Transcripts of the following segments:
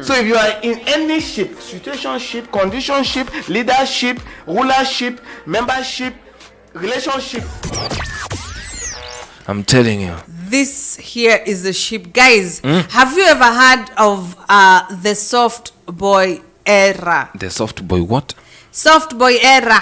So if you are in any ship, situationship, conditionship, leadership, rulership, membership, relationship, I'm telling you, this here is the ship, guys. Have you ever heard of the soft boy era? the soft boy what? Soft boy era.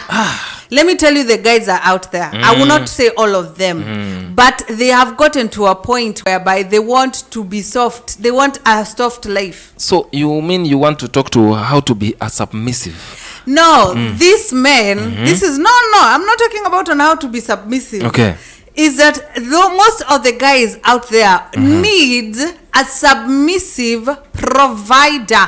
Let me tell you, the guys are out there. I will not say all of them, but they have gotten to a point whereby they want to be soft. They want a soft life. So you mean you want to talk to how to be a submissive? No, these men, this is no, I'm not talking about on how to be submissive. Okay. Is that most of the guys out there need a submissive provider.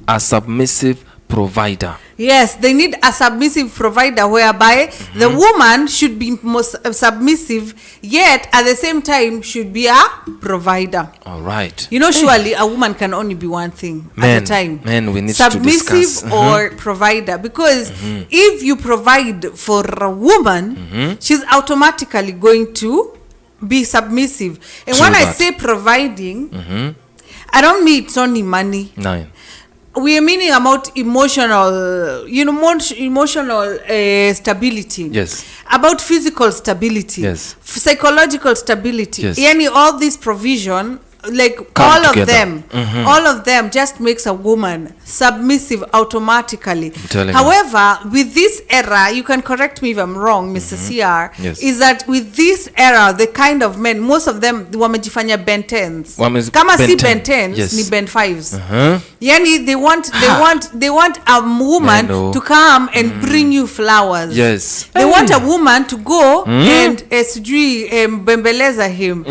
A submissive provider. Yes, they need a submissive provider whereby the woman should be most submissive, yet at the same time should be a provider. All right. You know, surely a woman can only be one thing at a time. Man, we need to discuss. Submissive or provider. Because if you provide for a woman, she's automatically going to be submissive. And when I say providing, I don't mean it's only money. No. We are meaning about emotional, emotional stability. Yes. About physical stability. Yes. Psychological stability. Yes. Yani all this provision, like Come all together. all of them just makes a woman submissive automatically. telling However, with this era, you can correct me if I'm wrong, Mr. CR, Yes. is that with this era, the kind of men, most of them wamejifanya Ben 10s. Kama si Ben 10s, Yes. ni Ben 5s. Yani they want a woman to come and bring you flowers. Yes. They want a woman to go and bembeleza him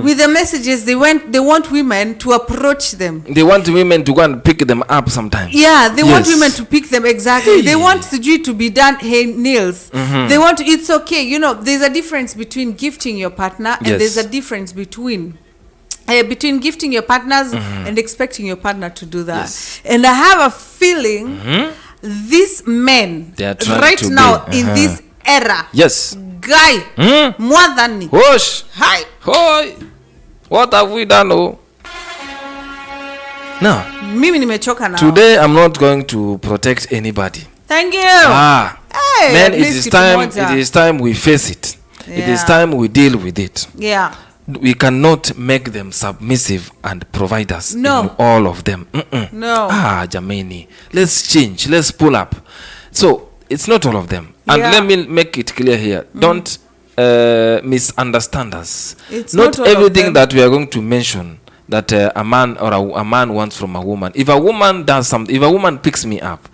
with the messages. They want women to approach them. They want women to go and pick them up sometimes. Yeah, they want women to pick them, exactly. They want Sujui to be done nails. They want it's okay. You know, there's a difference between gifting your partner and there's a difference between gifting your partners and expecting your partner to do that. Yes. And I have a feeling these men They are trying right to now be, in this era, Yes. guy, more than me. Whoosh. Hi. Hoi. What have we done? Oh. No. Mimi nimechoka now. Today I'm not going to protect anybody. Thank you. Hey, Man, at it least is kitu time. moja. It is time we face it. It is Yeah. time we deal with it. Yeah. We cannot make them submissive and providers. No. In all of them. No. Jamani. Let's change. Let's pull up. So it's not all of them. And Yeah. let me make it clear here. Don't misunderstand us. It's not not all of everything them. that we are going to mention that a man or a man wants from a woman. If a woman does something, if a woman picks me up,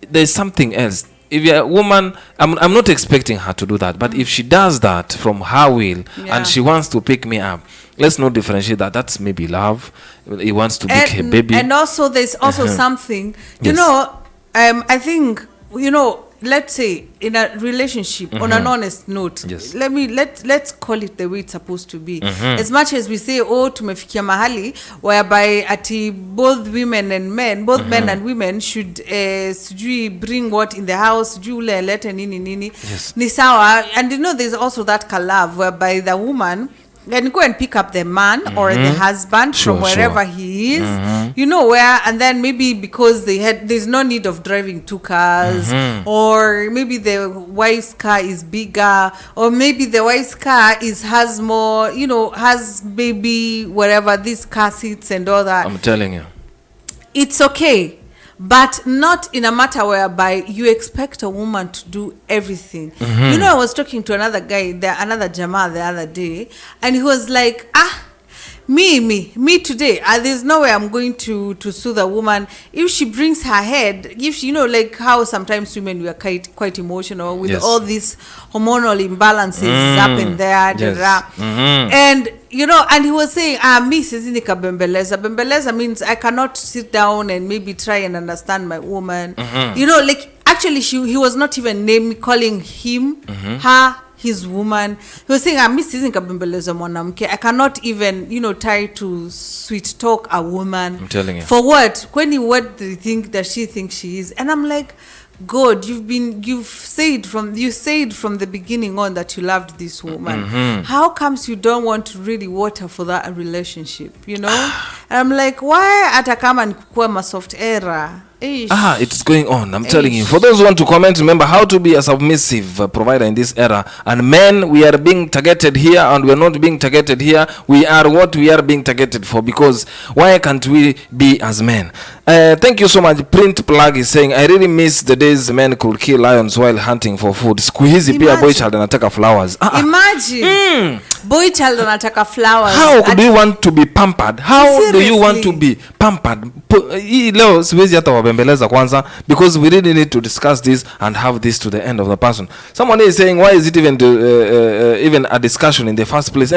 there's something else. If you're a woman, I'm not expecting her to do that, but if she does that from her will and she wants to pick me up, let's not differentiate that. That's maybe love. He wants to pick her baby. And also there's also something, you Yes. know, I think, you know, let's say in a relationship, on an honest note, Yes. let's call it the way it's supposed to be. As much as we say, oh, tumefikia mahali whereby ati both women and men, both men and women should sijui bring what in the house, sijui ule lete nini Yes. ni sawa. And you know, there's also that collab whereby the woman can go and pick up the man or the husband from wherever he is, you know, where, and then maybe because there's no need of driving two cars, or maybe the wife's car is bigger, or maybe the wife's car has more, you know, has baby, whatever, these car seats and all that. I'm telling you. It's okay, but not in a matter whereby you expect a woman to do everything. You know, I was talking to another guy, another Jama the other day, and he was like, me today, there's no way I'm going to soothe a woman if she brings her head, if she, you know, like how sometimes women we are quite emotional with all these hormonal imbalances up in there, and you know, and he was saying, me sizini kabembeleza. Bembeleza means I cannot sit down and maybe try and understand my woman. You know, like actually he was not even calling him, her, his woman. He was saying, me sizini kabembeleza mwanamke. I cannot even, you know, try to sweet talk a woman. I'm telling you. For what? What do you think that she thinks she is? And I'm like, God, you said from the beginning on that you loved this woman. How comes you don't want to really water for that relationship, you know? And I'm like, why atakama nikukua ma soft era? It's going on. I'm telling you. For those who want to comment, remember how to be a submissive provider in this era. And men, we are being targeted here, and we are not being targeted here. We are what we are being targeted for. Because why can't we be as men? Thank you so much. Print Plug is saying, I really miss the days men could kill lions while hunting for food. Squeezy pia boy child anataka flowers. Imagine. Boy child anataka flowers. How do you want to be pampered? How do you want to be pampered? Leo siwezi hata wabembeleza kwanza, because we really need to discuss this and have this to the end of the person. Someone is saying, why is it even a discussion in the first place?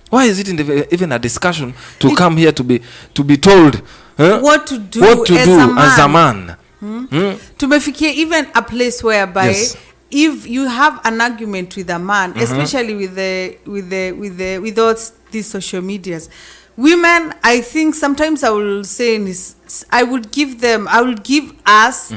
Why is it even a discussion to come here to be told what to do as a man? Tumefikia even a place whereby if you have an argument with a man, especially with all these social medias, women, I think sometimes I will say I would give us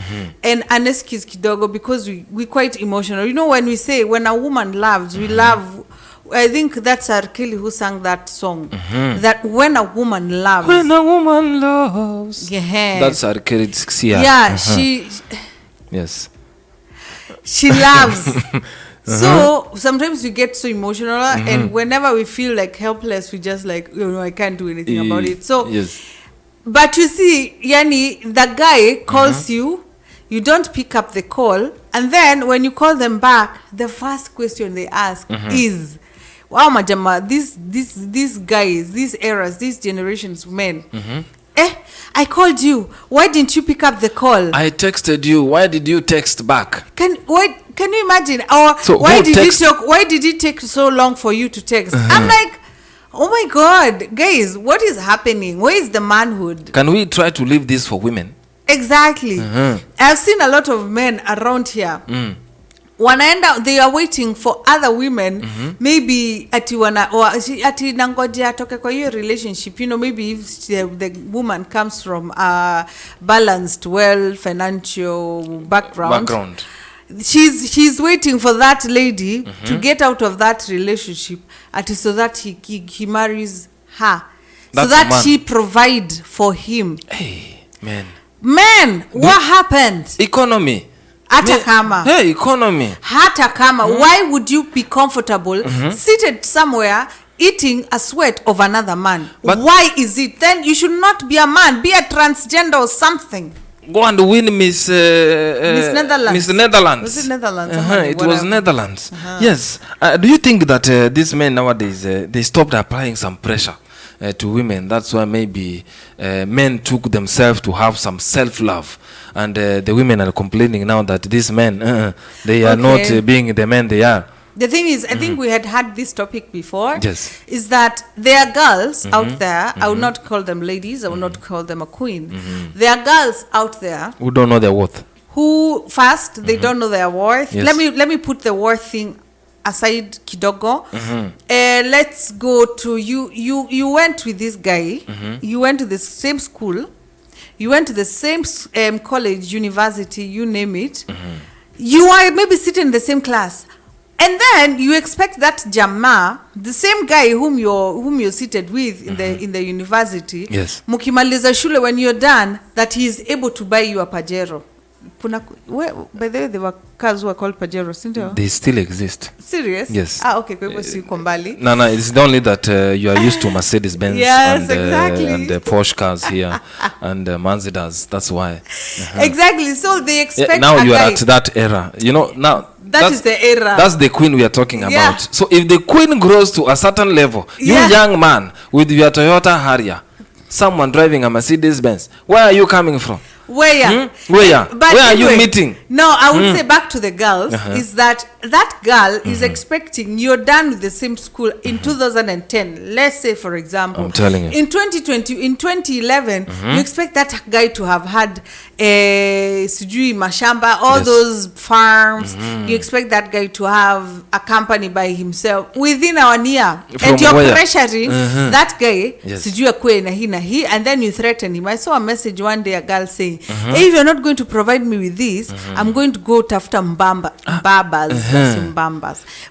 an excuse kidogo, because we quite emotional. You know, when we say when a woman loves, we love. I think that's R. Kelly who sang that song. That when a woman loves. When a woman loves. Yeah. That's R. Kelly. Yeah, Yes. She loves. So sometimes we get so emotional, and whenever we feel like helpless, we just like, I can't do anything about it. So, but you see, Yani, the guy calls you, you don't pick up the call, and then when you call them back, the first question they ask is, wow, majama, these guys, these eras, these generations men, I called you. Why didn't you pick up the call? I texted you. Why did you text back? Can you imagine? Or so why did it take so long for you to text? I'm like, oh my God, guys, what is happening? Where is the manhood? Can we try to leave this for women? Exactly. I've seen a lot of men around here. Wanaenda, they are waiting for other women, maybe ati nangoja atoke kwa hiyo relationship, maybe if the woman comes from a balanced, well financial background. She's waiting for that lady to get out of that relationship, so that he marries her. So that she provide for him. Hey, man, what happened? Economy. Economy. Why would you be comfortable seated somewhere eating a sweat of another man? But why is it? Then you should not be a man. Be a transgender or something. Go and win Miss Netherlands. Was it Netherlands? It was Netherlands. Yes. Do you think that these men nowadays they stopped applying some pressure to women? That's why maybe men took themselves to have some self-love. And the women are complaining now that these men, they are not being the men they are. The thing is, I think we had this topic before. Yes. Is that there are girls out there, I will not call them ladies, I will not call them a queen. There are girls out there who don't know their worth. Who first, they don't know their worth. Yes. Let me put the worth thing aside kidogo. Let's go to you went with this guy. You went to the same school. You went to the same college, university, you name it. You are maybe sitting in the same class. And then you expect that Jama, the same guy whom you're seated with in the university, yes, mukimaliza shule, when you're done, that he is able to buy you a Pajero. By the way, there were cars who were called Pajero, sindio? They still exist. Serious? Yes. Okay. Kwa hivyo si kombali. No, it's only that you are used to Mercedes-Benz and Porsche cars here and Mazdas. That's why. Exactly. So they expect now you are at that era. Now that is the era. That's the queen we are talking about. So if the queen grows to a certain level, you young man with your Toyota Harrier, someone driving a Mercedes-Benz, where are you coming from? Where are you meeting? No, I would say back to the girls is that girl is expecting you're done with the same school in 2010. Let's say, for example, I'm telling you, in 2011, you expect that guy to have had sijui mashamba, all those farms. You expect that guy to have a company by himself within 1 year. And you're pressuring that guy, sijui akue na hii, and then you threaten him. I saw a message one day, a girl saying, If you're not going to provide me with this, I'm going to go tafuta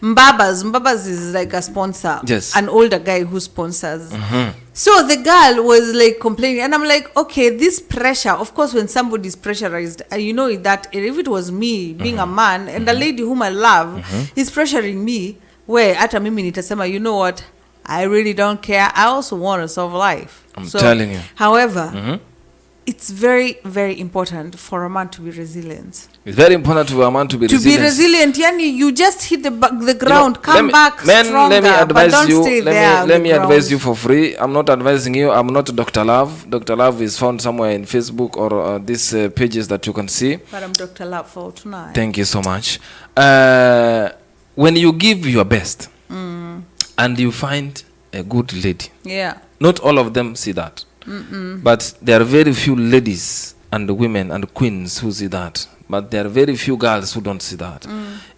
mbabas is like a sponsor, Yes. an older guy who sponsors. So the girl was like complaining, and I'm like, okay, this pressure, of course, when somebody's pressurized, you know that if it was me being a man and a lady whom I love is pressuring me, where hata mimi nitasema, you know what, I really don't care, I also want to solve life. I'm telling you. However, it's very, very important for a man to be resilient. It's very important for a man to be resilient. Yani, you just hit the ground, come back men, stronger, let me advise but don't you. stay there. Let me advise you for free. I'm not advising you. I'm not Dr. Love. Dr. Love is found somewhere in Facebook or these pages that you can see. But I'm Dr. Love for tonight. Thank you so much. When you give your best and you find a good lady, not all of them see that. But there are very few ladies and women and queens who see that. But there are very few girls who don't see that.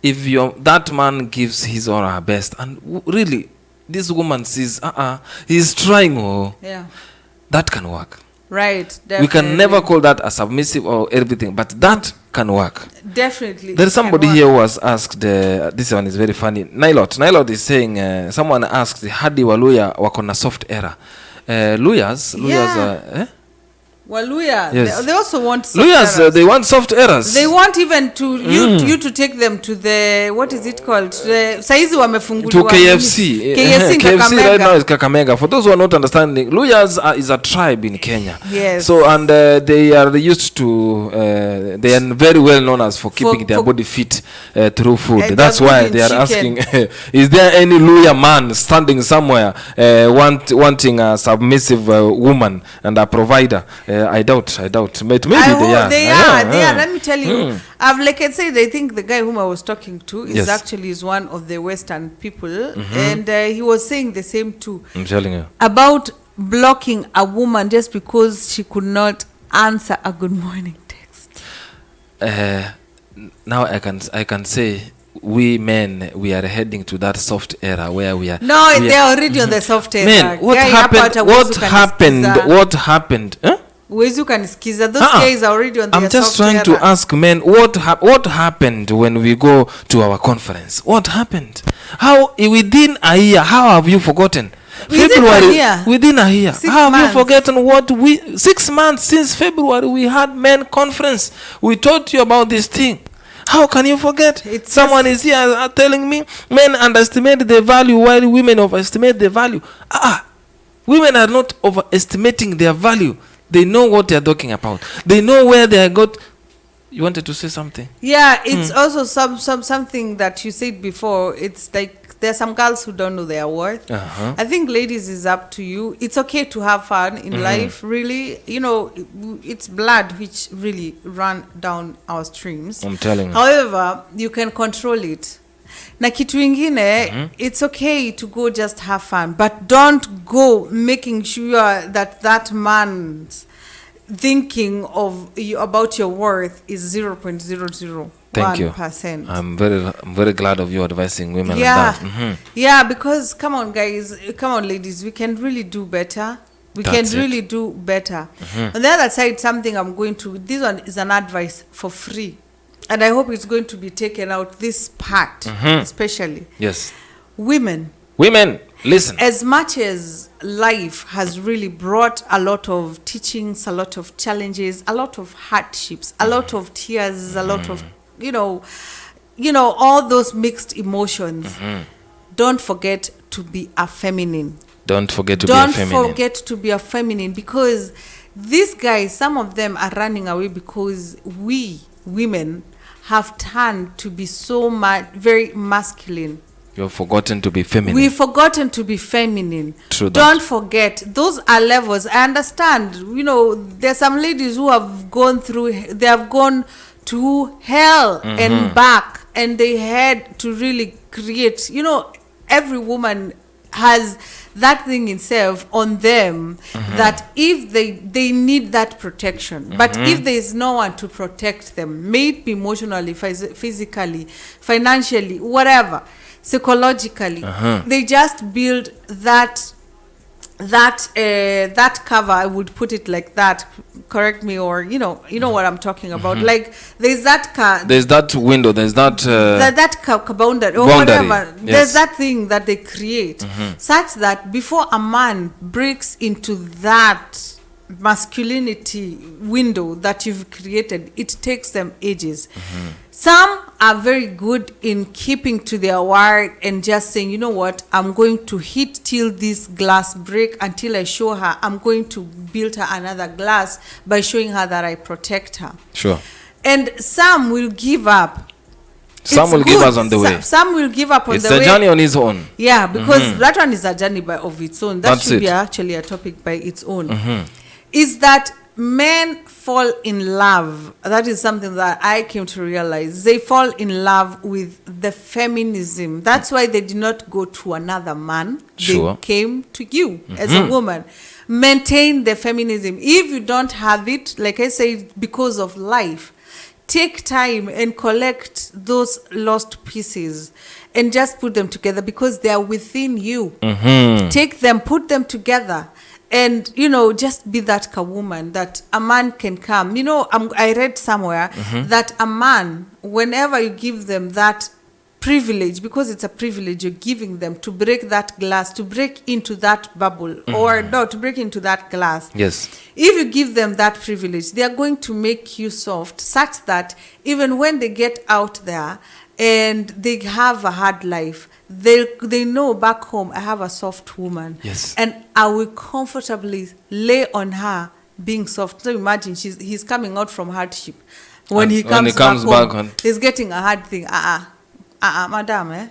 If that man gives his or her best, and really, this woman sees, he's trying, that can work. Right, definitely. We can never call that a submissive or everything, but that can work. Definitely. There's somebody here who was asked, this one is very funny. Nilot is saying, someone asked, hadi waluya wakona soft era. Luyas, Waluya, yes. they also want soft Luyas, errors. they want soft errors. They want even to you to take them to the, what is it called? Saizi wamefunguliwa. To KFC. KFC right now is Kakamega. For those who are not understanding, Luyas is a tribe in Kenya. Yes. So, and they are used to, they are very well known as for keeping their body fit through food. That's why they are asking, is there any Luya man standing somewhere wanting a submissive woman and a provider? I doubt. Maybe they are. They are. Let me tell you. Like I said, I think the guy whom I was talking to is one of the Western people, and he was saying the same too. I'm telling you about blocking a woman just because she could not answer a good morning text. Now I can say, we men, we are heading to that soft era where we are. No, they are already on the soft era. Man, what happened? Those guys are already on the soft era. I'm just trying to ask men, what happened when we go to our conference? What happened? How within a year? How have you forgotten? Within a year. How have you forgotten 6 months since February we had men conference? We taught you about this thing. How can you forget? Someone is here telling me men underestimate the value while women overestimate the value. Women are not overestimating their value. They know what they are talking about. They know where they are got. You wanted to say something? Yeah, it's also something that you said before. It's like there are some girls who don't know their worth. I think ladies, is up to you. It's okay to have fun in life. Really, it's blood which really run down our streams. I'm telling you. However, you can control it. Na kitu ingine, it's okay to go just have fun, but don't go making sure that man's thinking of you about your worth is 0.001%. Thank you. I'm very glad of you advising women like that. Yeah, because come on guys, come on ladies, we can really do better. On the other side, something this one is an advice for free. And I hope it's going to be taken out, this part, especially. Yes. Women, listen. As much as life has really brought a lot of teachings, a lot of challenges, a lot of hardships, a lot of tears, a lot of, all those mixed emotions, don't forget to be a feminine. Don't forget to be a feminine, because these guys, some of them are running away because we women have turned to be very masculine. You've forgotten to be feminine. We've forgotten to be feminine. True that. Don't forget, those are levels. I understand, there's some ladies who have gone to hell and back, and they had to really create, every woman has that thing itself on them, that if they need that protection, but if there is no one to protect them, may it be emotionally, physically, financially, whatever, psychologically, they just build that that cover, I would put it like that. Correct me, or you know what I'm talking about. Like there's that window, there's that boundary or boundary. whatever. Yes. There's that thing that they create, such that before a man breaks into that masculinity window that you've created, it takes them ages. Some are very good in keeping to their word and just saying, you know what, I'm going to hit till this glass break until I show her. I'm going to build her another glass by showing her that I protect her. Sure. And some will give up. Some will give us on the way. Some will give up on the way. It's a journey on its own. Yeah, because that one is a journey of its own. That That's should be it. actually a topic by its own. Is that men fall in love. That is something that I came to realize. They fall in love with the feminism. That's why they did not go to another man. Sure. They came to you as a woman. Maintain the feminism. If you don't have it, like I said, because of life, take time and collect those lost pieces and just put them together because they are within you. Take them, put them together. And, just be that woman that a man can come. I read somewhere that a man, whenever you give them that privilege, because it's a privilege you're giving them to break that glass, to break into that bubble, or no, to break into that glass. Yes. If you give them that privilege, they are going to make you soft, such that even when they get out there and they have a hard life, they know back home I have a soft woman. Yes. And I will comfortably lay on her being soft. So imagine he's coming out from hardship. When he comes back home, he's getting a hard thing. Madam,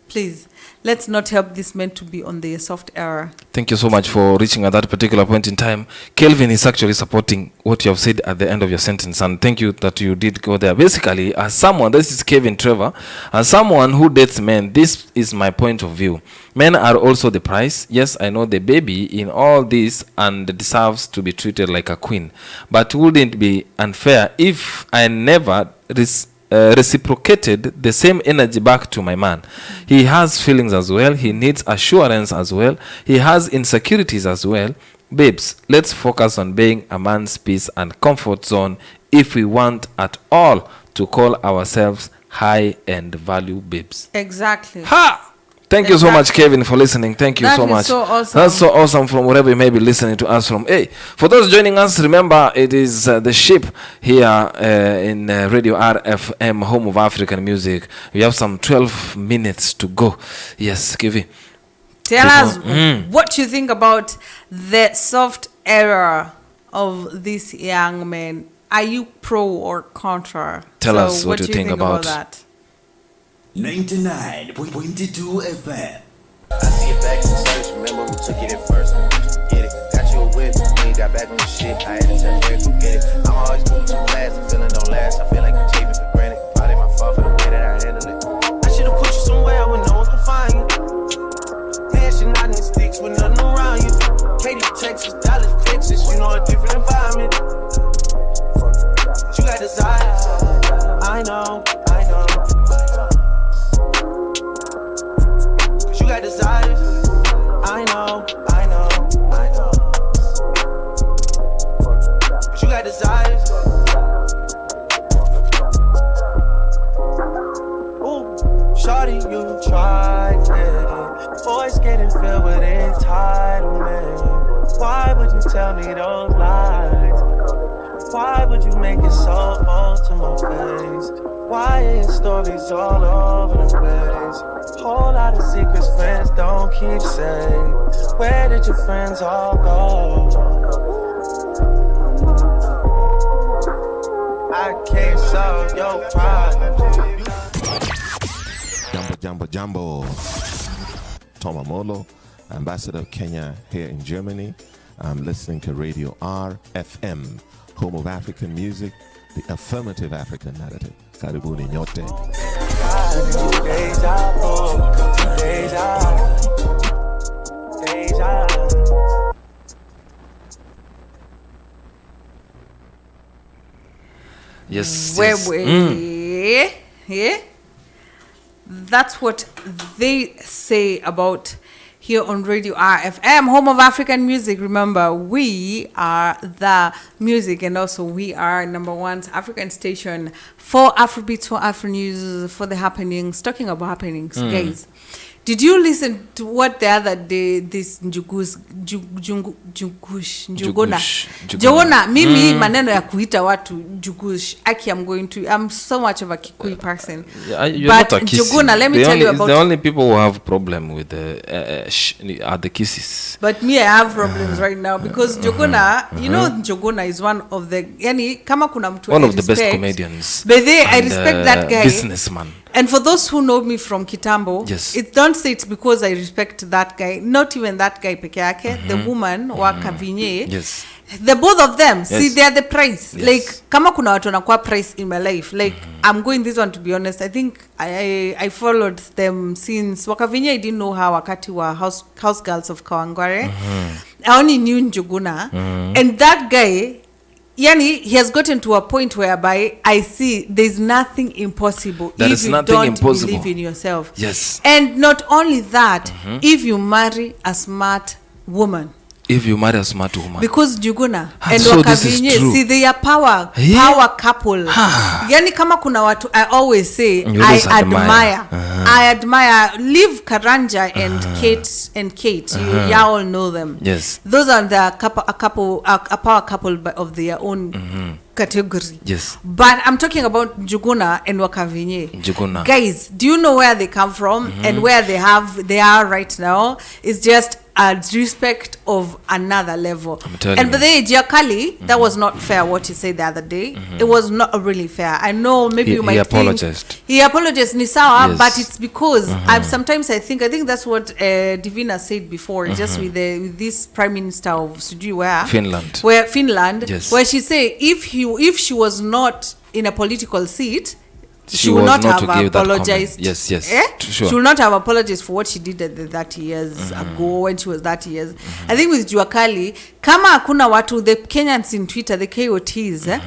please, let's not help this man to be on the soft era. Thank you so much for reaching at that particular point in time. Kelvin is actually supporting what you have said at the end of your sentence, and thank you that you did go there. Basically, as someone, this is Kevin Trevor, as someone who dates men, this is my point of view. Men are also the price. Yes, I know the baby in all this and deserves to be treated like a queen, but wouldn't it be unfair if I never reciprocated the same energy back to my man? He has feelings as well. He needs assurance as well. He has insecurities as well. Babes, let's focus on being a man's peace and comfort zone if we want at all to call ourselves high and value babes. Exactly. Ha! Thank you so much, Kevin, for listening. Thank you so much. So awesome. That's so awesome from wherever you may be listening to us from. Hey, for those joining us, remember it is the ship here in Radio RFM, home of African music. We have some 12 minutes to go. Yes, Kevin. Tell us what you think about the soft era of this young man. Are you pro or contra? Tell us what you think about that. 99.22 FM. I see it back in the church, remember who took it at first. Get it, got you a whip, when you got back on the ship, I had to tell her to get it. I'm always moving too fast, the feeling don't last, I feel like you take me for granted. Probably my fault for the way that I handle it. I should've put you somewhere where no one can find you. Dancing out in the sticks with nothing around you. Katy, Texas, Dallas, Texas, you know a different environment. But you got desire, I know. You got desires, I know. But you got desires. Ooh, shawty, you tried it. Voice getting filled with entitlement. Why would you tell me those lies? Why would you make it so bold to my face? Why is stories all over the place? Whole lot of secrets friends don't keep safe. Where did your friends all go? I can't solve your problems. Jambo. Toma Molo, Ambassador of Kenya here in Germany. I'm listening to Radio RFM, home of African music, the affirmative African narrative. Karibuni nyote. Yes. Yeah. That's what they say about here on Radio RFM, home of African music. Remember, we are the music, and also we are #1 African station for Afrobeats, for Afronews, for the happenings, talking about happenings. Guys, did you listen to what the other day this Njuguna mimi maneno ya kuita watu Njugush. I'm so much of a Kikuyu person. You're but not a Njuguna, let me tell you about the only people who have problem with are the kisses. But me, I have problems right now because Njuguna, you know, Njuguna is one of the kama kuna mtu one of the best comedians. But I respect that guy. Businessman. And for those who know me from Kitambo, yes. Don't say it's because I respect that guy. Not even that guy peke yake. The woman, wa Kavinye. Yes. The both of them, yes. see, they are the price. Yes. Like, kama kuna watu wanakuwa price in my life. Like, I'm going this one to be honest. I think I followed them since Wakavinye. I didn't know how wakati wa house girls of Kawangware. I only knew Njuguna. And that guy, Yani, he has gotten to a point whereby I see there's nothing impossible if you don't believe in yourself. Yes. And not only that, if you marry a smart woman. If you marry a smart woman. Because Njuguna and so Wakavinye, see, they are power couple. Yani kama kuna watu, I always say, I admire. Leave Karanja and Kate. You all know them. Yes. Those are the a power couple of their own category. Yes. But I'm talking about Njuguna and Wakavinye. Njuguna. Guys, do you know where they come from and where they are right now? It's just a respect of another level. I'm telling and you. but then Giacali, that was not fair what he said the other day. It was not really fair. I know maybe you might apologized. think he apologized Nisawa, yes. but it's because sometimes I think that's what Divina said before, just with this Prime Minister of Finland, yes. where she said if she was not in a political seat, she would will not have to apologized. Yes. Sure. She will not have apologized for what she did at the 30 years ago when she was 30 years. I think with Juakali, kama hakuna watu, the Kenyans in Twitter, the KOTs,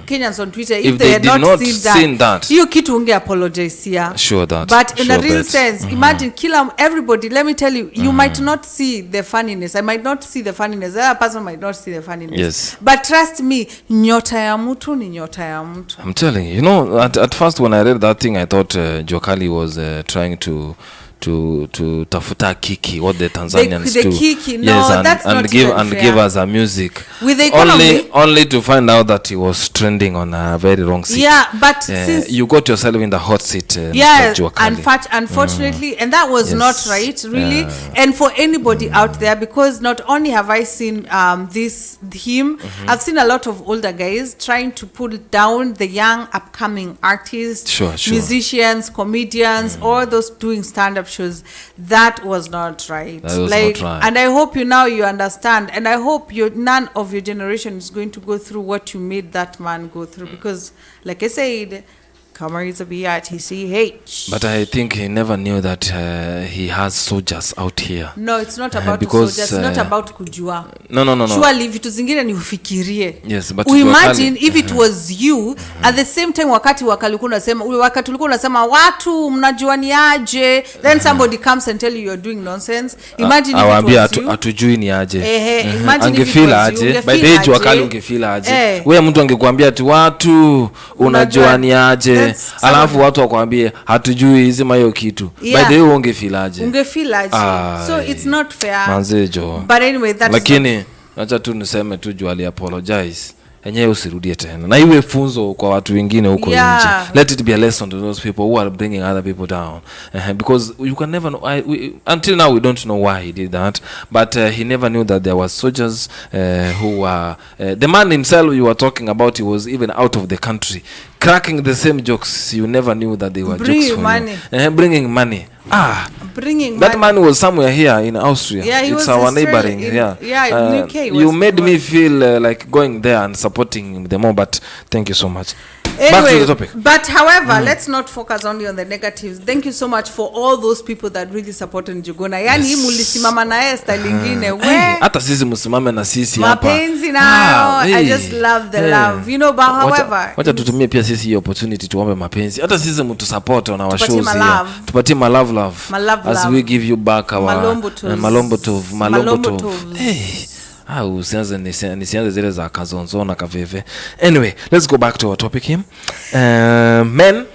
Kenyans on Twitter, if they had not seen that, you kitu unge apologize here. Sure that. But in a real sense, imagine everybody, let me tell you, you might not see the funniness. I might not see the funniness. The other person might not see the funniness. Yes. But trust me, nyota ya mtu ni nyota ya mtu. I'm telling you, at first when I read that thing, I thought Jokali was trying to tafuta kiki, what the Tanzanians the do. Kiki, no, yes, that's not give even fair. Give us a music. With the economy, only to find out that he was trending on a very wrong seat. Yeah, but since you got yourself in the hot seat, yeah, Mr. Jokali. Unfortunately, and that was not right, really. And for anybody out there, because not only have I seen him, I've seen a lot of older guys trying to pull down the young upcoming artists, sure. musicians, comedians, all those doing stand-up shows. That was not right. That was not right. And I hope you understand, and I hope none of your generation is going to go through what you made that man go through, because like I said, Kamar is a BITCH. But I think he never knew that he has soldiers out here. No, it's not about because, soldiers. It's not about kujua. No. Surely vitu zingine ni ufikirie. Yes, but imagine if it was you at the same time wakati ulikuwa unasema watu mnajuani aje, then somebody comes and tell you you're doing nonsense. Imagine if it was you. Atujui ni aje. Imagine if it was you. By the age wakali ungefeel aje. Wewe mtu angekuambia ati watu unajuani aje. Alafu watu wakwambie hatujui hizi mayo kitu. By the way ungefeel aje. So it's not fair. Manzejo. But anyway, that's lakini acha tu niseme tu Juali apologize. Enyewe usirudie tena. Na iwe funzo kwa watu wengine huko nje. Let it be a lesson to those people who are bringing other people down. Because you can never know. Until now we don't know why he did that. But he never knew that there were soldiers who were... the man himself you were talking about, he was even out of the country. Cracking the same jokes. You never knew that they were jokes for money. You. Bringing money. Bringing that man was somewhere here in Austria. Yeah, it's our neighboring. UK. You made me feel like going there and supporting them more. But thank you so much. Anyway, back to the topic. But however, let's not focus only on the negatives. Thank you so much for all those people that really supported Njuguna. Yani mulisimama na yeye style lingine. Hata sisi musimame na sisi hapa. Mapenzi nayo. I just love the love. But however, wacha tutumie pia sisi hii opportunity tuombe mapenzi, hata sisi mtu support on our Tupatie shows here, malove. tupatie love Malove, as love. we give you back our Malombo malombo tovs. hey. Nisianze zile za kazonzo na kaveve. Anyway, let's go back to our topic here. Men,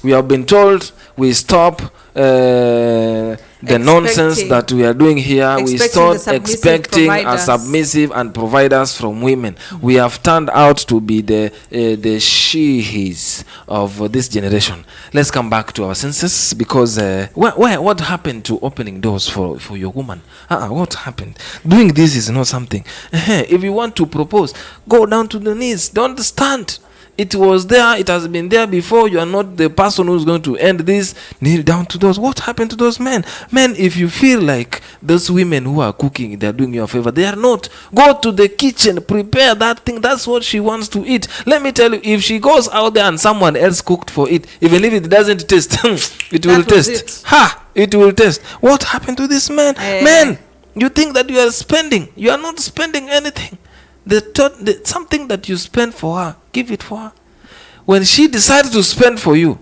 we have been told we stop the nonsense that we are doing here. We start expecting a submissive and providers from women. We have turned out to be the she-his of this generation. Let's come back to our senses, because what happened to opening doors for your woman? What happened? Doing this is not something. If you want to propose, go down to the knees. Don't stand. It was there. It has been there before. You are not the person who's going to end this. Kneel down to those. What happened to those men? Men, if you feel like those women who are cooking, they are doing you a favor, they are not. Go to the kitchen. Prepare that thing. That's what she wants to eat. Let me tell you, if she goes out there and someone else cooked for it, even if it doesn't taste, it will taste. It will taste. What happened to this man? Men, you think that you are spending. You are not spending anything. Something that you spend for her, give it for her. When she decides to spend for you,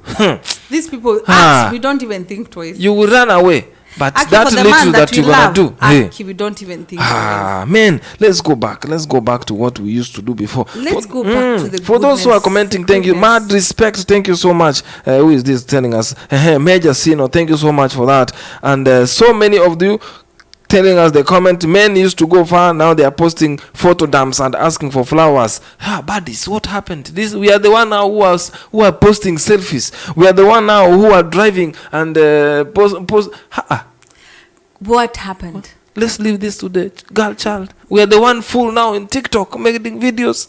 these people ask, we don't even think twice. You will run away. But Aki, that little that you're gonna do, Aki, we don't even think twice. Man, let's go back. Let's go back to what we used to do before. Let's go back to the for those who are commenting, thank you. Mad respect, thank you so much. Who is this telling us? Major Sino, thank you so much for that. And so many of you telling us the comment, men used to go far, now they are posting photo dumps and asking for flowers. Buddies, what happened? We are the one now who are posting selfies. We are the one now who are driving and post. What happened? Let's leave this to the girl child. We are the one fool now in TikTok making videos.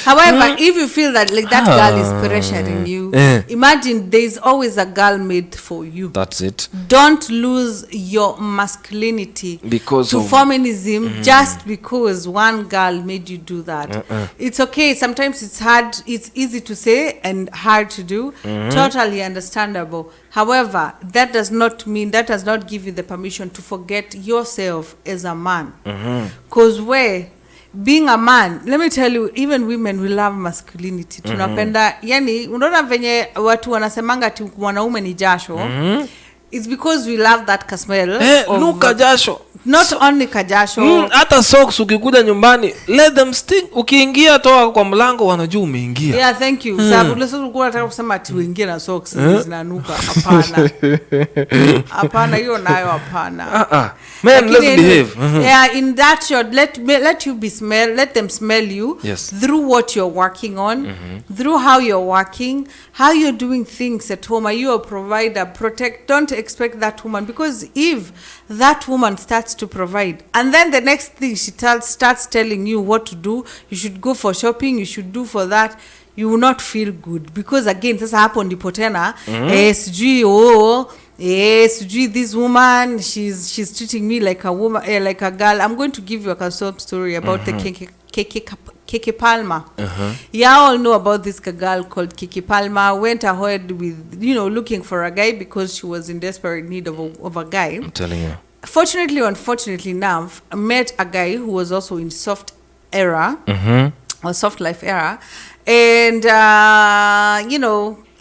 However, if you feel that like that girl is pressuring you, imagine there's always a girl made for you. That's it. Don't lose your masculinity because to feminism just because one girl made you do that. It's okay. Sometimes it's hard. It's easy to say and hard to do. Totally understandable. However, that does not give you the permission to forget yourself as a man. Because being a man, let me tell you, even women, we love masculinity. Tunapenda, yani, unaona venye watu wanasemanga ati mwanaume ni jasho. It's because we love that smell. Nuka jasho. Not only kajasho. Hata socks ukikuja nyumbani, let them stink. Ukiingia toa kwa mlango wanajua umeingia. Yeah, thank you. Sababu leo ulikuwa unataka kusema ati uingie na socks zinanuka. Hapana. Hapana, hiyo nayo hapana. Man, let's behave. Yeah, in that short, let them smell you through what you're working on, through how you're working, how you're doing things at home. Are you a provider? Don't expect that woman, because if that woman starts to provide and then the next thing she starts telling you what to do, you should go for shopping, you should do for that, you will not feel good, because again sasa hapo ndipo tena sijui this woman she's treating me like a woman, like a girl. I'm going to give you a sob story about the Keke Palma. You all know about this girl called Keke Palma. Went ahead with, looking for a guy because she was in desperate need of a guy. I'm telling you. Fortunately or unfortunately, Nav met a guy who was also in soft era, or soft life era. And,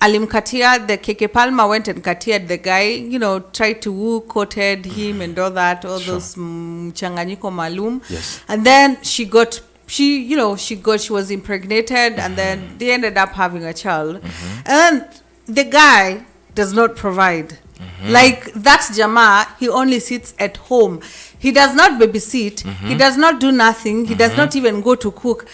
alimkatia, the Keke Palma went and katiaed the guy, tried to woo, courted him and all that, those mchanganyiko malum. Yes. And then she was impregnated, and then they ended up having a child. And the guy does not provide. Like that Jama, he only sits at home. He does not babysit. He does not do nothing. He does not even go to cook.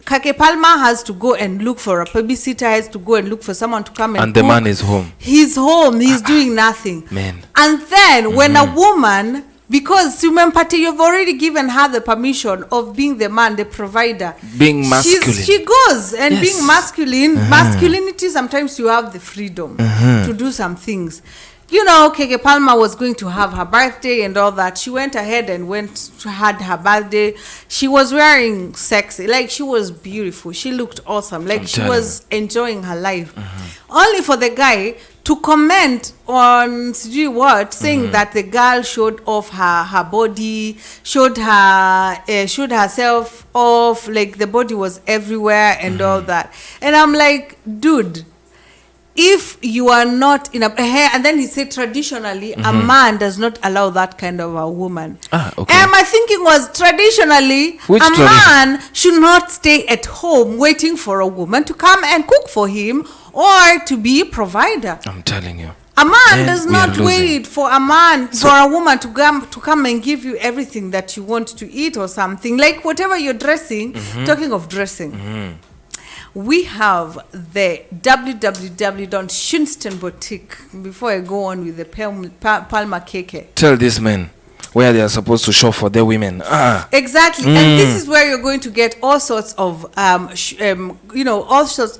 Keke Palma has to go and look for a babysitter, has to go and look for someone to come and the cook. man is home. He's home. He's doing nothing. Man. And then when a woman, because you've already given her the permission of being the man, the provider, being masculine, she goes and being masculine. Masculinity, sometimes you have the freedom to do some things. Keke Palma was going to have her birthday and all that. She went ahead and had her birthday. She was wearing sexy, like she was beautiful. She looked awesome, like she was enjoying her life. Only for the guy to comment on sijui what, saying that the girl showed off her body, showed herself off, like the body was everywhere and all that. And I'm like, dude, if you are not in a hair, and then he said traditionally a man does not allow that kind of a woman. Okay. And my thinking was traditionally man should not stay at home waiting for a woman to come and cook for him or to be a provider. I'm telling you. A man And does we are not losing. wait for a woman to come and give you everything that you want to eat or something. Like whatever you're dressing, talking of dressing. We have the www.Shunston Boutique. Before I go on with the Palma Keke. Tell these men where they are supposed to shop for their women. Exactly, and this is where you're going to get all sorts of, all sorts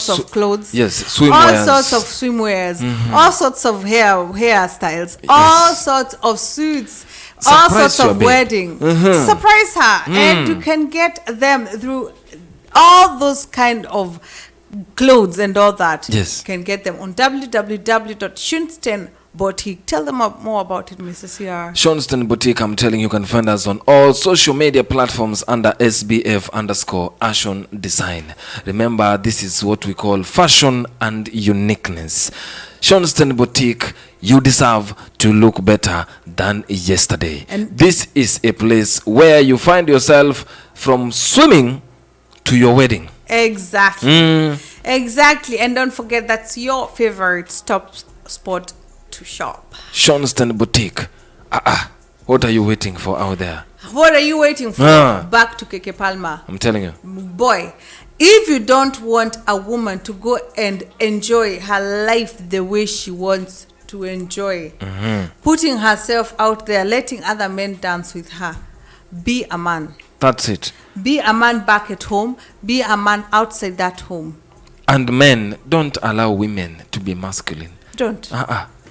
of clothes. Yes, all swimwears. sorts of swimwears, all sorts of hairstyles, all sorts of suits, all Surprise sorts your of babe. wedding. Surprise her, and you can get them through all those kind of clothes and all that. Yes. You can get them on www.Shunston Boutique. Tell them more about it, Mr. CR. Shunston Boutique, I'm telling you, can find us on all social media platforms under SBF_Ashon Design. Remember, this is what we call fashion and uniqueness. Shunston Boutique, you deserve to look better than yesterday. And this is a place where you find yourself from swimming to your wedding. Exactly. Exactly. And don't forget, that's your favorite spot to shop. Shunston Boutique. What are you waiting for out there? What are you waiting for? Back to Keke Palma. I'm telling you. Boy, if you don't want a woman to go and enjoy her life the way she wants to enjoy, putting herself out there, letting other men dance with her, be a man. That's it. Be a man back at home. Be a man outside that home. And men, don't allow women to be masculine. Don't.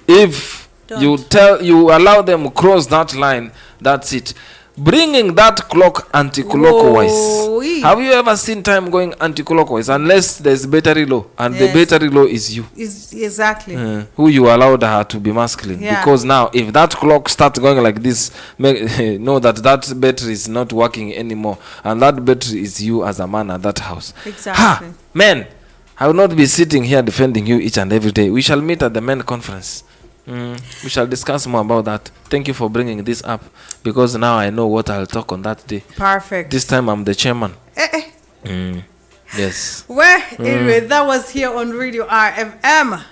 If Don't. you allow them cross that line, that's it. Bringing that clock anti-clockwise. Whoa-wee. Have you ever seen time going anti-clockwise? Unless there's battery low, and the battery low is you. Exactly. Who you allowed her to be masculine. Yeah. Because now, if that clock starts going like this, know that battery is not working anymore, and that battery is you as a man at that house. Exactly. Men, I will not be sitting here defending you each and every day. We shall meet at the men conference. We shall discuss more about that. Thank you for bringing this up, because now I know what I'll talk on that day. Perfect. This time I'm the chairman. Yes. Well, anyway, that was here on Radio RFM,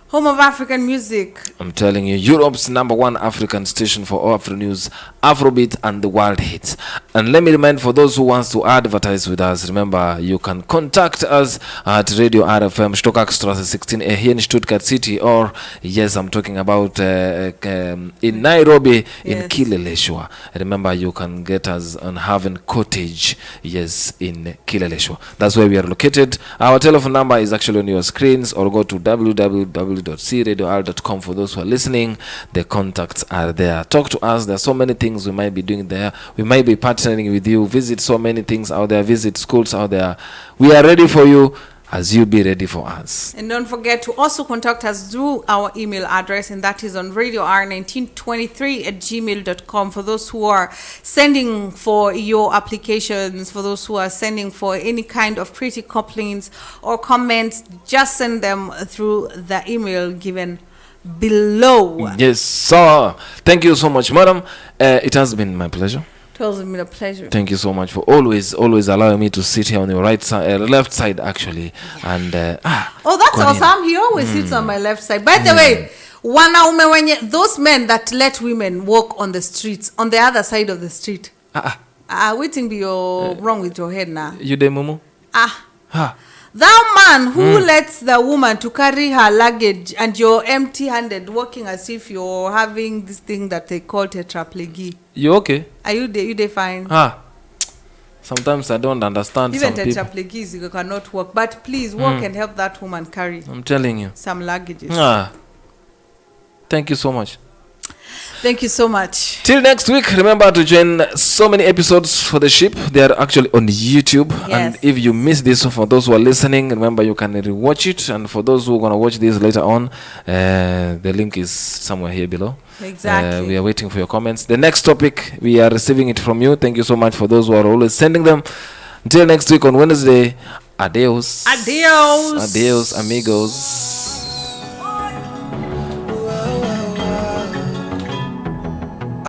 home of African music. I'm telling you, Europe's #1 African station for Afronews, Afrobeat, and the world hits. And let me remind, for those who wants to advertise with us, remember you can contact us at Radio RFM Stuttgart 16A here in Stuttgart City, or yes, I'm talking about in Nairobi, in Kileleshwa. Remember, you can get us on Haven Cottage, yes, in Kileleshwa. That's where we are located. Our telephone number is actually on your screens, or go to www.cradior.com. For those who are listening, the contacts are there. Talk to us. There are so many things we might be doing there. We might be partnering with you. Visit so many things out there. Visit schools out there. We are ready for you as you be ready for us. And don't forget to also contact us through our email address, and that is on radior1923@gmail.com. For those who are sending for your applications, for those who are sending for any kind of critic complaints or comments, just send them through the email given below. Yes, sir. Thank you so much, madam. It has been my pleasure. It has been a pleasure. Thank you so much for always allowing me to sit here on your right side, left side actually. And oh, that's Kwanini. awesome. He always sits on my left side. By the way, wanaume wenye, those men that let women walk on the streets, on the other side of the street. Waiting be wrong with your head now. You de mumu? That man who lets the woman to carry her luggage and you're empty-handed, walking as if you're having this thing that they call tetraplegia. You okay? Are you they fine? Sometimes I don't understand. Even some people. tetraplegics, you cannot walk. But please walk and help that woman carry I'm telling you. some luggages. Thank you so much. Thank you so much. Till next week, remember to join so many episodes for the ship. They are actually on YouTube. Yes. And if you miss this, for those who are listening, remember you can rewatch it. And for those who are going to watch this later on, the link is somewhere here below. Exactly. We are waiting for your comments. The next topic, we are receiving it from you. Thank you so much for those who are always sending them. Until next week on Wednesday, adios. Adios. Adios, amigos.